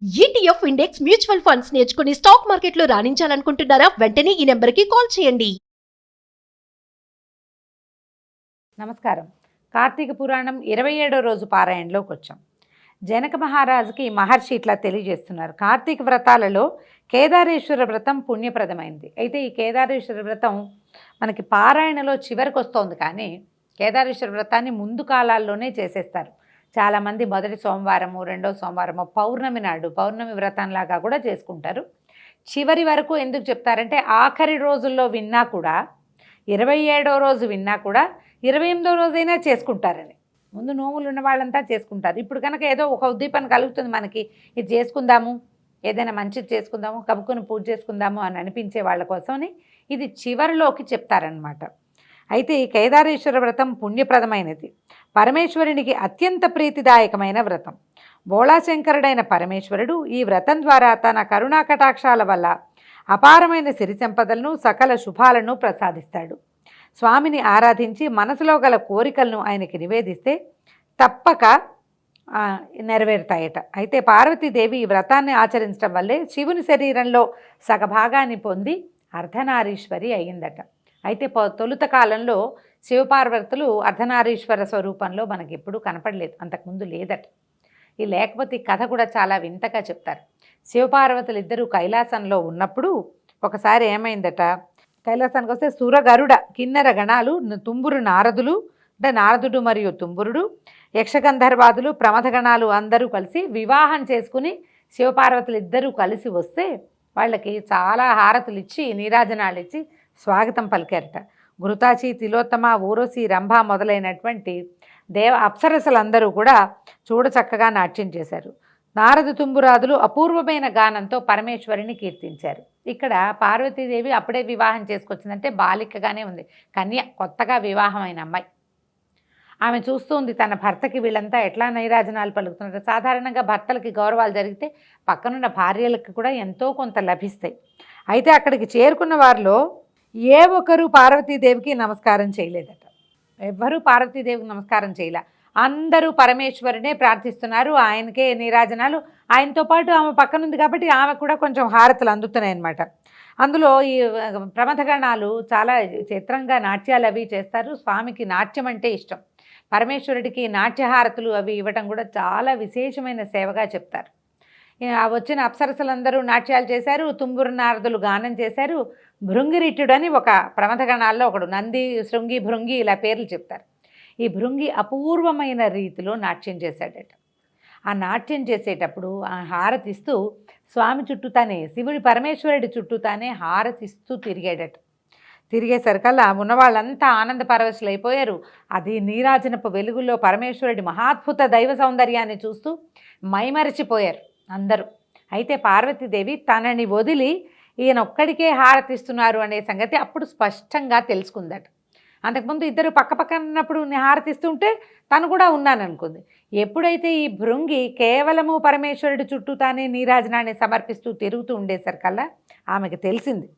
ETF index mutual funds నేర్చుకుని stock మార్కెట్లో రాణించాలనుకుంటున్నారా? వెంటనే ఈ నెంబర్కి కాల్ చేయండి. నమస్కారం. కార్తీక పురాణం 27వ రోజు పారాయణలోకి వచ్చాం. జనక మహారాజుకి మహర్షి ఇట్లా తెలియజేస్తున్నారు. కార్తీక వ్రతాలలో కేదారేశ్వర వ్రతం పుణ్యప్రదమైంది. అయితే ఈ కేదారేశ్వర వ్రతం మనకి పారాయణలో చివరికి వస్తోంది, కానీ కేదారేశ్వర వ్రతాన్ని ముందు కాలాల్లోనే చేసేస్తారు. చాలామంది మొదటి సోమవారము, రెండో సోమవారము, పౌర్ణమి నాడు పౌర్ణమి వ్రతంలాగా కూడా చేసుకుంటారు. చివరి వరకు ఎందుకు చెప్తారంటే ఆఖరి రోజుల్లో విన్నా కూడా, 27వ రోజు విన్నా కూడా 28వ రోజైనా చేసుకుంటారని. ముందు నోములు ఉన్న వాళ్ళంతా చేసుకుంటారు. ఇప్పుడు కనుక ఏదో ఒక ఉద్దీపన కలుగుతుంది మనకి, ఇది చేసుకుందాము, ఏదైనా మంచిది చేసుకుందాము, కబుక్కుని పూజ చేసుకుందాము అని అనిపించే వాళ్ళ కోసమని ఇది చివరిలోకి చెప్తారనమాట. అయితే ఈ కేదారేశ్వర వ్రతం పుణ్యప్రదమైనది, పరమేశ్వరునికి అత్యంత ప్రీతిదాయకమైన వ్రతం. బోళాశంకరుడైన పరమేశ్వరుడు ఈ వ్రతం ద్వారా తన కరుణా కటాక్షాల వల్ల అపారమైన సిరి సంపదలను, సకల శుభాలను ప్రసాదిస్తాడు. స్వామిని ఆరాధించి మనసులో గల కోరికలను ఆయనకి నివేదిస్తే తప్పక నెరవేరుతాయట. అయితే పార్వతీదేవి ఈ వ్రతాన్ని ఆచరించడం వల్లే శివుని శరీరంలో సగభాగాన్ని పొంది అర్ధనారీశ్వరి అయ్యిందట. అయితే తొలుత కాలంలో శివపార్వతులు అర్ధనారీశ్వర స్వరూపంలో మనకి ఎప్పుడూ కనపడలేదు, అంతకుముందు లేదట. ఈ లేకపోతే ఈ కథ కూడా చాలా వింతగా చెప్తారు. శివపార్వతులు ఇద్దరూ కైలాసంలో ఉన్నప్పుడు ఒకసారి ఏమైందట, కైలాసానికి వస్తే సురగరుడ కిన్నెర గణాలు, తుంబురు నారదులు, అంటే నారదుడు మరియు తుంబురుడు, యక్షగంధర్వాదులు, ప్రమథగణాలు అందరూ కలిసి వివాహం చేసుకుని శివపార్వతులు ఇద్దరూ కలిసి వస్తే వాళ్ళకి చాలా హారతులు ఇచ్చి, నీరాజనాలు ఇచ్చి స్వాగతం పలికారట. ఘృతాచి, తిలోత్తమ, ఊర్వశి, రంభ మొదలైనటువంటి అప్సరసలందరూ కూడా చూడచక్కగా నాట్యం చేశారు. నారద తుంబురాదులు అపూర్వమైన గానంతో పరమేశ్వరిని కీర్తించారు. ఇక్కడ పార్వతీదేవి అప్పుడే వివాహం చేసుకొచ్చిందంటే బాలికగానే ఉంది, కన్య, కొత్తగా వివాహమైన అమ్మాయి. ఆమె చూస్తుంది తన భర్తకి వీళ్ళంతా ఎట్లా నైరాజనాలు పలుకుతున్నారు. సాధారణంగా భర్తలకి గౌరవాలు జరిగితే పక్కనున్న భార్యలకు కూడా ఎంతో కొంత లభిస్తాయి. అయితే అక్కడికి చేరుకున్న వారిలో ఏ ఒక్కరూ పార్వతీదేవికి నమస్కారం చేయలేదట. ఎవ్వరూ పార్వతీదేవికి నమస్కారం చేయలే. అందరూ పరమేశ్వరునే ప్రార్థిస్తున్నారు, ఆయనకే నీరాజనాలు. ఆయనతో పాటు ఆమె పక్కనుంది కాబట్టి ఆమె కూడా కొంచెం హారతులు అందుతున్నాయి అన్నమాట. అందులో ఈ ప్రమథగణాలు చాలా చిత్రంగా నాట్యాలు అవి చేస్తారు. స్వామికి నాట్యం అంటే ఇష్టం. పరమేశ్వరుడికి నాట్యహారతులు అవి ఇవ్వటం కూడా చాలా విశేషమైన సేవగా చెప్తారు. వచ్చిన అప్సరసలందరూ నాట్యాలు చేశారు, తుంబురు నారదులు గానం చేశారు. భృంగిరిట్టుడని ఒక ప్రమథగణాల్లో ఒకడు, నంది, శృంగి, భృంగి ఇలా పేర్లు చెప్తారు. ఈ భృంగి అపూర్వమైన రీతిలో నాట్యం చేశాడట. ఆ నాట్యం చేసేటప్పుడు ఆ హారతిస్తూ స్వామి చుట్టూతానే, శివుడి పరమేశ్వరుడి చుట్టూతానే హారతిస్తూ తిరిగాడట. తిరిగేసరికల్లా ఉన్న వాళ్ళంతా ఆనంద పరవశులైపోయారు. అది నీరాజనపు వెలుగులో పరమేశ్వరుడి మహాద్భుత దైవ సౌందర్యాన్ని చూస్తూ మైమరచిపోయారు అందరూ. అయితే పార్వతీదేవి తనని వదిలి ఈయన ఒక్కడికే హారతిస్తున్నారు అనే సంగతి అప్పుడు స్పష్టంగా తెలుసుకుందట. అంతకుముందు ఇద్దరు పక్కపక్కన ఉన్నప్పుడు హారతిస్తుంటే తను కూడా ఉన్నాననుకుంది. ఎప్పుడైతే ఈ భృంగి కేవలము పరమేశ్వరుడి చుట్టూ తానే నీరాజనాన్ని సమర్పిస్తూ తిరుగుతూ ఉండేసరికల్లా ఆమెకు తెలిసింది.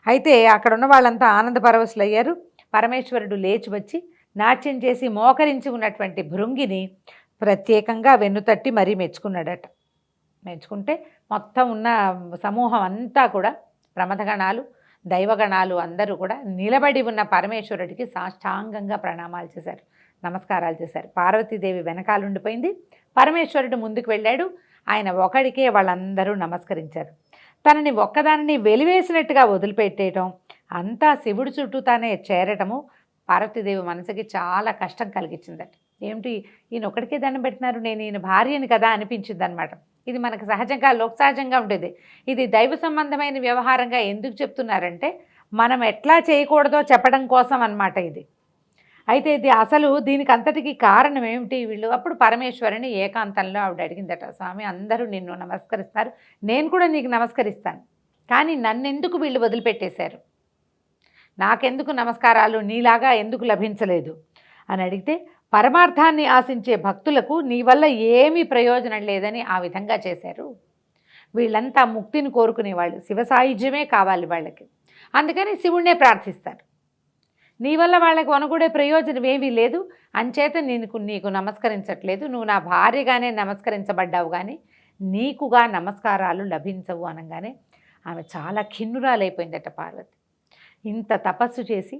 అయితే అక్కడ ఉన్న వాళ్ళంతా ఆనంద పరవశులయ్యారు. పరమేశ్వరుడు లేచి వచ్చి నాట్యం చేసి మోకరించి ఉన్నటువంటి భృంగిని ప్రత్యేకంగా వెన్నుతట్టి మరీ మెచ్చుకున్నాడట. మెచ్చుకుంటే మొత్తం ఉన్న సమూహం అంతా కూడా, ప్రమథగణాలు, దైవగణాలు అందరూ కూడా నిలబడి ఉన్న పరమేశ్వరుడికి సాష్టాంగంగా ప్రణామాలు చేశారు, నమస్కారాలు చేశారు. పార్వతీదేవి వెనకాలుండిపోయింది, పరమేశ్వరుడు ముందుకు వెళ్ళాడు. ఆయన ఒకడికే వాళ్ళందరూ నమస్కరించారు. తనని ఒక్కదానిని వెలివేసినట్టుగా వదిలిపెట్టేయటం, అంతా శివుడి చుట్టూ తానే చేరటము పార్వతీదేవి మనసుకి చాలా కష్టం కలిగించిందట. ఏమిటి, ఈయన ఒక్కడికే దండం పెట్టినారు, నేను ఈయన భార్యని కదా అనిపించింది అనమాట. ఇది మనకు సహజంగా, లోకసహజంగా ఉండేది. ఇది దైవ సంబంధమైన వ్యవహారంగా ఎందుకు చెప్తున్నారంటే మనం ఎట్లా చేయకూడదో చెప్పడం కోసం అన్నమాట ఇది. అయితే ఇది అసలు దీనికి అంతటికి కారణం ఏమిటి? వీళ్ళు అప్పుడు పరమేశ్వరుని ఏకాంతంలో ఆవిడ అడిగిందట, స్వామి అందరూ నిన్ను నమస్కరిస్తారు, నేను కూడా నీకు నమస్కరిస్తాను, కానీ నన్నెందుకు వీళ్ళు వదిలిపెట్టేశారు, నాకెందుకు నమస్కారాలు నీలాగా ఎందుకు లభించలేదు అని అడిగితే, పరమార్థాన్ని ఆశించే భక్తులకు నీ వల్ల ఏమీ ప్రయోజనం లేదని ఆ విధంగా చేశారు. వీళ్ళంతా ముక్తిని కోరుకునేవాళ్ళు, శివ సాయుధ్యమే కావాలి వాళ్ళకి, అందుకని శివుణ్ణే ప్రార్థిస్తారు. నీ వల్ల వాళ్ళకి వనగూడే ప్రయోజనం ఏమీ లేదు, అంచేత నీకు నమస్కరించట్లేదు, నువ్వు నా భార్యగానే నమస్కరించబడ్డావు కానీ నీకుగా నమస్కారాలు లభించవు అనగానే ఆమె చాలా ఖిన్నురాలైపోయిందట పార్వతి. ఇంత తపస్సు చేసి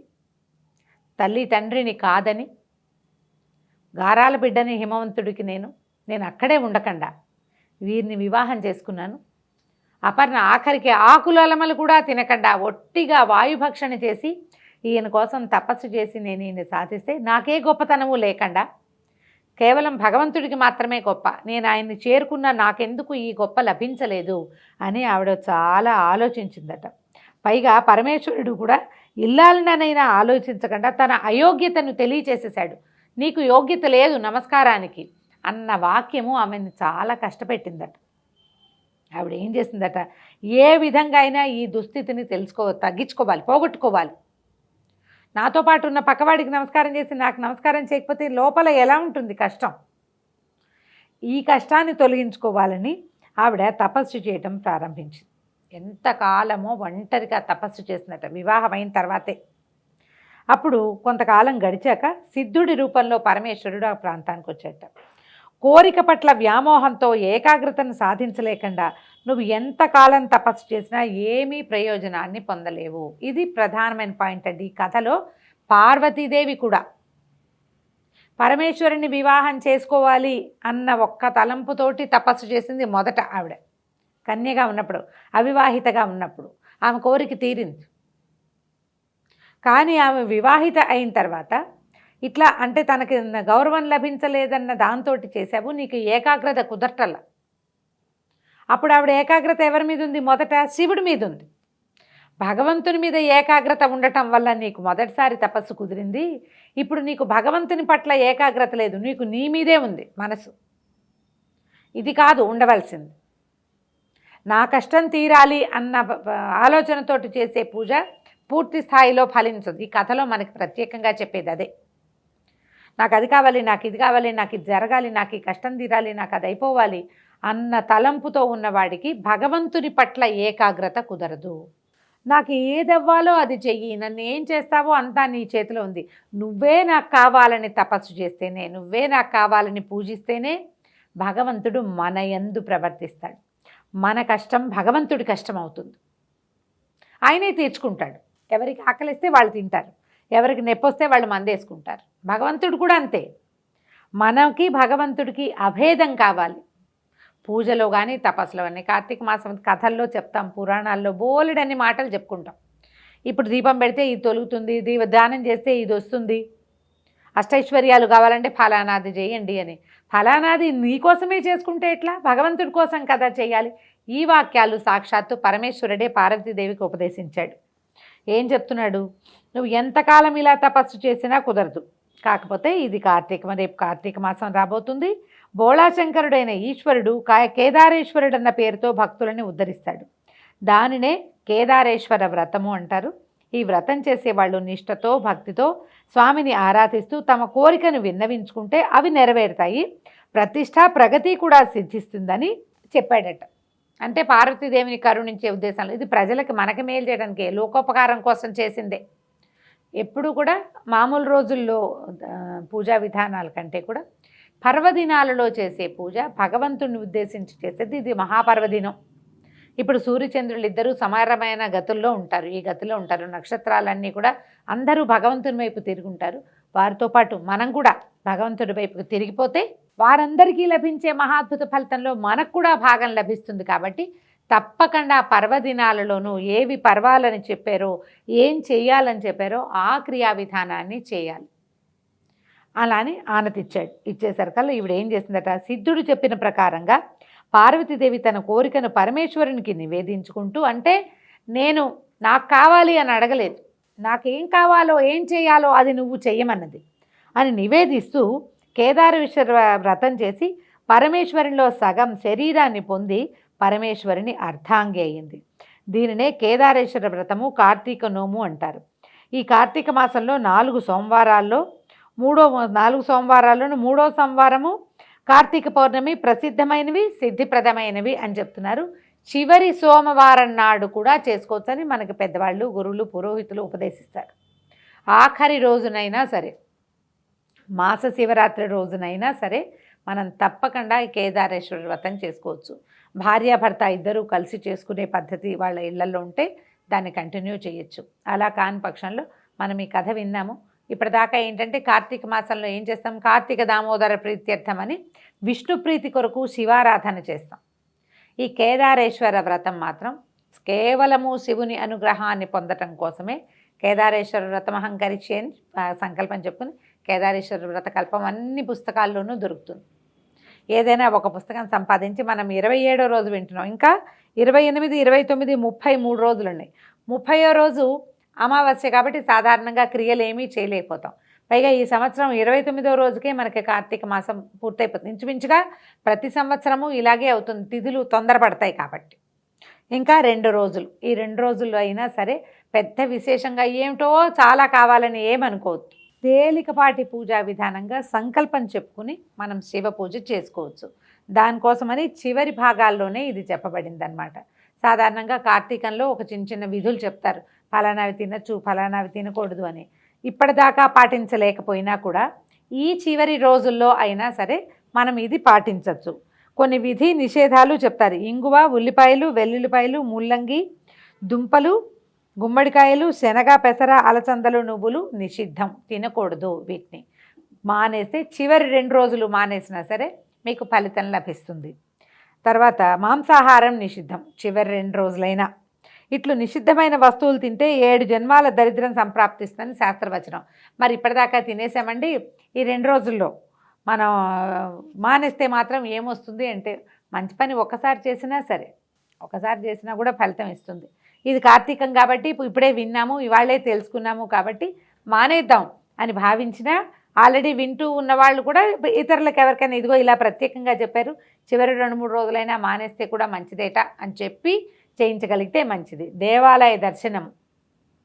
తల్లి తండ్రిని కాదని గారాల బిడ్డని హిమవంతుడికి నేను అక్కడే ఉండకుండా వీరిని వివాహం చేసుకున్నాను. అపర్ణ ఆఖరికి ఆకులలమలు కూడా తినకుండా ఒట్టిగా వాయుభక్షణ చేసి ఈయన కోసం తపస్సు చేసి నేను ఈయన సాధిస్తే నాకే గొప్పతనము లేకుండా కేవలం భగవంతుడికి మాత్రమే గొప్ప, నేను ఆయన్ని చేరుకున్న నాకెందుకు ఈ గొప్ప లభించలేదు అని ఆవిడ చాలా ఆలోచించిందట. పైగా పరమేశ్వరుడు కూడా ఇల్లాలనైనా ఆలోచించకుండా తన అయోగ్యతను తెలియచేసేశాడు. నీకు యోగ్యత లేదు నమస్కారానికి అన్న వాక్యము ఆమెను చాలా కష్టపెట్టిందట. ఆవిడ ఏం చేసిందట, ఏ విధంగా అయినా ఈ దుస్థితిని తగ్గించుకోవాలి, పోగొట్టుకోవాలి. నాతో పాటు ఉన్న పక్కవాడికి నమస్కారం చేసి నాకు నమస్కారం చేయకపోతే లోపల ఎలా ఉంటుంది కష్టం. ఈ కష్టాన్ని తొలగించుకోవాలని ఆవిడ తపస్సు చేయటం ప్రారంభించింది. ఎంతకాలమో ఒంటరిగా తపస్సు చేసినట్ట వివాహమైన తర్వాతే. అప్పుడు కొంతకాలం గడిచాక సిద్ధుడి రూపంలో పరమేశ్వరుడు ఆ ప్రాంతానికి వచ్చేట. కోరిక పట్ల వ్యామోహంతో ఏకాగ్రతను సాధించలేకుండా నువ్వు ఎంతకాలం తపస్సు చేసినా ఏమీ ప్రయోజనాన్ని పొందలేవు. ఇది ప్రధానమైన పాయింట్ అండి. ఈ కథలో పార్వతీదేవి కూడా పరమేశ్వరుని వివాహం చేసుకోవాలి అన్న ఒక్క తలంపుతోటి తపస్సు చేసింది మొదట. ఆవిడ కన్యగా ఉన్నప్పుడు, అవివాహితగా ఉన్నప్పుడు ఆమె కోరిక తీరింది. కానీ ఆమె వివాహిత అయిన తర్వాత ఇట్లా అంటే తనకి గౌరవం లభించలేదన్న దాంతో చేసావు, నీకు ఏకాగ్రత కుదరటల. అప్పుడు ఆవిడ ఏకాగ్రత ఎవరి మీద ఉంది? మొదట శివుడి మీద ఉంది. భగవంతుని మీద ఏకాగ్రత ఉండటం వల్ల నీకు మొదటిసారి తపస్సు కుదిరింది. ఇప్పుడు నీకు భగవంతుని పట్ల ఏకాగ్రత లేదు, నీకు నీ మీదే ఉంది మనసు. ఇది కాదు ఉండవలసింది. నా కష్టం తీరాలి అన్న ఆలోచనతోటి చేసే పూజ పూర్తి స్థాయిలో ఫలించదు. ఈ కథలో మనకి ప్రత్యేకంగా చెప్పేది అదే. నాకు అది కావాలి, నాకు ఇది కావాలి, నాకు ఇది జరగాలి, నాకు ఈ కష్టం తీరాలి, నాకు అది అయిపోవాలి అన్న తలంపుతో ఉన్నవాడికి భగవంతుని పట్ల ఏకాగ్రత కుదరదు. నాకు ఏదవ్వాలో అది చెయ్యి, నన్ను ఏం చేస్తావో అంతా నీ చేతిలో ఉంది, నువ్వే నాకు కావాలని తపస్సు చేస్తేనే, నువ్వే నాకు కావాలని పూజిస్తేనే భగవంతుడు మన యందు ప్రవర్తిస్తాడు. మన కష్టం భగవంతుడి కష్టం అవుతుంది. ఆయనే తీర్చుకుంటాడు. ఎవరికి ఆకలిస్తే వాళ్ళు తింటారు, ఎవరికి నొప్పొస్తే వాళ్ళు మందేసుకుంటారు. భగవంతుడు కూడా అంతే. మనకి భగవంతుడికి అభేదం కావాలి. పూజలో కానీ తపస్సులో కానీ కార్తీక మాసం కథల్లో చెప్తాం, పురాణాల్లో బోలెడన్ని మాటలు చెప్పుకుంటాం. ఇప్పుడు దీపం పెడితే ఇది తొలుగుతుంది, దానం చేస్తే ఇది వస్తుంది, అష్టైశ్వర్యాలు కావాలంటే ఫలానాది చేయండి అని. ఫలానాది నీకోసమే చేసుకుంటే ఎట్లా? భగవంతుడి కోసం కదా చేయాలి. ఈ వాక్యాలు సాక్షాత్తు పరమేశ్వరుడే పార్వతీదేవికి ఉపదేశించాడు. ఏం చెప్తున్నాడు? నువ్వు ఎంతకాలం ఇలా తపస్సు చేసినా కుదరదు. కాకపోతే ఇది రేపు కార్తీక మాసం రాబోతుంది. బోళాశంకరుడైన ఈశ్వరుడు కేదారేశ్వరుడు అన్న పేరుతో భక్తులని ఉద్ధరిస్తాడు. దానినే కేదారేశ్వర వ్రతము అంటారు. ఈ వ్రతం చేసేవాళ్ళు నిష్ఠతో భక్తితో స్వామిని ఆరాధిస్తూ తమ కోరికను విన్నవించుకుంటే అవి నెరవేరుతాయి, ప్రతిష్ట ప్రగతి కూడా సిద్ధిస్తుందని చెప్పాడట. అంటే పార్వతీదేవిని కరుణించే ఉద్దేశంలో ఇది ప్రజలకి మనకి మేలు చేయడానికి, లోకోపకారం కోసం చేసిందే. ఎప్పుడు కూడా మామూలు రోజుల్లో పూజా విధానాల కంటే కూడా పర్వదినాలలో చేసే పూజ భగవంతుని ఉద్దేశించి చేసేది. ఇది మహాపర్వదినం. ఇప్పుడు సూర్యచంద్రులు ఇద్దరూ సమానమైన గతుల్లో ఉంటారు, ఈ గతిలో ఉంటారు. నక్షత్రాలన్నీ కూడా అందరూ భగవంతుని వైపు తిరుగుంటారు. వారితో పాటు మనం కూడా భగవంతుడి వైపుకి తిరిగిపోతే వారందరికీ లభించే మహాద్భుత ఫలితంలో మనకు కూడా భాగం లభిస్తుంది. కాబట్టి తప్పకుండా పర్వదినాలలోనూ ఏవి పర్వాలని చెప్పారో, ఏం చేయాలని చెప్పారో ఆ క్రియా విధానాన్ని చేయాలి. అలానే ఆనతిచ్చాడు. ఇచ్చేసరికల్లా ఈవిడ ఏం చేసిందట, సిద్ధుడు చెప్పిన ప్రకారంగా పార్వతీదేవి తన కోరికను పరమేశ్వరునికి నివేదించుకుంటూ, అంటే నాకు కావాలి అని అడగలేదు, నాకేం కావాలో ఏం చేయాలో అది నువ్వు చెయ్యమన్నది అని నివేదిస్తూ కేదారేశ్వర వ్రతం చేసి పరమేశ్వరిలో సగం శరీరాన్ని పొంది పరమేశ్వరిని అర్ధాంగి అయ్యింది. దీనినే కేదారేశ్వర వ్రతము, కార్తీక నోము అంటారు. ఈ కార్తీక మాసంలో 4 సోమవారాల్లో 4 సోమవారాల్లోనూ 3వ సోమవారము కార్తీక పౌర్ణమి ప్రసిద్ధమైనవి, సిద్ధిప్రదమైనవి అని చెప్తున్నారు. చివరి సోమవారం నాడు కూడా చేసుకోవచ్చని మనకి పెద్దవాళ్ళు, గురువులు, పురోహితులు ఉపదేశిస్తారు. ఆఖరి రోజునైనా సరే, మాస శివరాత్రి రోజునైనా సరే మనం తప్పకుండా ఈ కేదారేశ్వర వ్రతం చేసుకోవచ్చు. భార్యాభర్త ఇద్దరూ కలిసి చేసుకునే పద్ధతి వాళ్ళ ఇళ్లలో ఉంటే దాన్ని కంటిన్యూ చేయొచ్చు. అలా కాని పక్షంలో మనం ఈ కథ విన్నాము. ఇప్పటిదాకా ఏంటంటే కార్తీక మాసంలో ఏం చేస్తాం, కార్తీక దామోదర ప్రీత్యర్థం అని విష్ణు ప్రీతి కొరకు శివారాధన చేస్తాం. ఈ కేదారేశ్వర వ్రతం మాత్రం కేవలము శివుని అనుగ్రహాన్ని పొందటం కోసమే కేదారేశ్వర వ్రతం అహంకరిచి అని సంకల్పం చెప్పుకుని కేదారేశ్వర వ్రత కల్పం అన్ని పుస్తకాల్లోనూ దొరుకుతుంది. ఏదైనా ఒక పుస్తకం సంపాదించి మనం 27వ రోజు వింటున్నాం. ఇంకా 28, 29, 33 రోజులు ఉన్నాయి. 30వ రోజు అమావాస్య కాబట్టి సాధారణంగా క్రియలు ఏమీ చేయలేకపోతాం. పైగా ఈ సంవత్సరం 29వ రోజుకే మనకి కార్తీక మాసం పూర్తయిపోతుంది. ఇంచుమించుగా ప్రతి సంవత్సరము ఇలాగే అవుతుంది, తిథులు తొందరపడతాయి కాబట్టి. ఇంకా 2 రోజులు, ఈ 2 రోజుల్లో అయినా సరే పెద్ద విశేషంగా ఏమిటో చాలా కావాలని ఏమనుకోవద్దు. తేలికపాటి పూజా విధానంగా సంకల్పం చెప్పుకుని మనం శివ పూజ చేసుకోవచ్చు. దానికోసమని చివరి భాగాల్లోనే ఇది చెప్పబడింది అన్నమాట. సాధారణంగా కార్తీకంలో ఒక చిన్న విధులు చెప్తారు, ఫలానావి తినచ్చు, ఫలానావి తినకూడదు అని. ఇప్పటిదాకా పాటించలేకపోయినా కూడా ఈ చివరి రోజుల్లో అయినా సరే మనం ఇది పాటించవచ్చు. కొన్ని విధి నిషేధాలు చెప్తారు. ఇంగువ, ఉల్లిపాయలు, వెల్లుల్లిపాయలు, ముల్లంగి, దుంపలు, గుమ్మడికాయలు, శనగ, పెసర, అలసందలు, నువ్వులు నిషిద్ధం, తినకూడదు. వీటిని మానేస్తే చివరి 2 రోజులు మానేసినా సరే మీకు ఫలితం లభిస్తుంది. తర్వాత మాంసాహారం నిషిద్ధం, చివరి 2 రోజులైనా. ఇట్లు నిషిద్ధమైన వస్తువులు తింటే 7 జన్మాల దరిద్రం సంప్రాప్తిస్తుందని శాస్త్రవచనం. మరి ఇప్పటిదాకా తినేసామండి, ఈ 2 రోజుల్లో మనం మానేస్తే మాత్రం ఏమొస్తుంది అంటే మంచి పని ఒక్కసారి చేసినా సరే, ఒకసారి చేసినా కూడా ఫలితం ఇస్తుంది. ఇది కార్తీకం కాబట్టి ఇప్పుడే విన్నాము, ఇవాళే తెలుసుకున్నాము కాబట్టి మానేద్దాం అని భావించినా ఆల్రెడీ వింటూ ఉన్నవాళ్ళు కూడా ఇతరులకు ఎవరికైనా ఇదిగో ఇలా ప్రత్యేకంగా చెప్పారు, చివరి 2-3 రోజులైనా మానేస్తే కూడా మంచిదేట అని చెప్పి చేయించగలిగితే మంచిది. దేవాలయ దర్శనం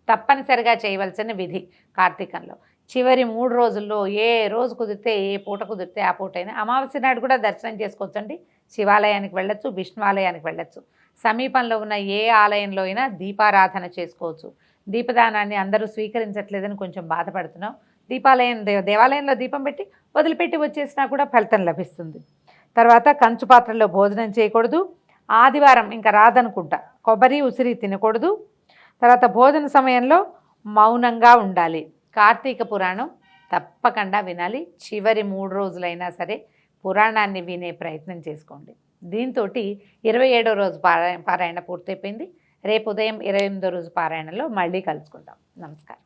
తప్పనిసరిగా చేయవలసిన విధి కార్తీకంలో. చివరి 3 రోజుల్లో ఏ రోజు కుదిరితే, ఏ పూట కుదిరితే ఆ పూటైనా, అమావాస్య నాడు కూడా దర్శనం చేసుకోవచ్చండి. శివాలయానికి వెళ్ళొచ్చు, విష్ణువాలయానికి వెళ్ళొచ్చు. సమీపంలో ఉన్న ఏ ఆలయంలో అయినా దీపారాధన చేసుకోవచ్చు. దీపదానాన్ని అందరూ స్వీకరించట్లేదని కొంచెం బాధపడుతున్నాం. దేవాలయంలో దీపం పెట్టి వదిలిపెట్టి వచ్చేసినా కూడా ఫలితం లభిస్తుంది. తర్వాత కంచు పాత్రలో భోజనం చేయకూడదు. ఆదివారం ఇంకా రాదనుకుంటా కొబ్బరి, ఉసిరి తినకూడదు. తర్వాత భోజన సమయంలో మౌనంగా ఉండాలి. కార్తీక పురాణం తప్పకుండా వినాలి. చివరి 3 రోజులైనా సరే పురాణాన్ని వినే ప్రయత్నం చేసుకోండి. దీంతో 27వ రోజు పారాయణ పూర్తయిపోయింది. రేపు ఉదయం 28వ రోజు పారాయణలో మళ్ళీ కలుసుకుందాం. నమస్కారం.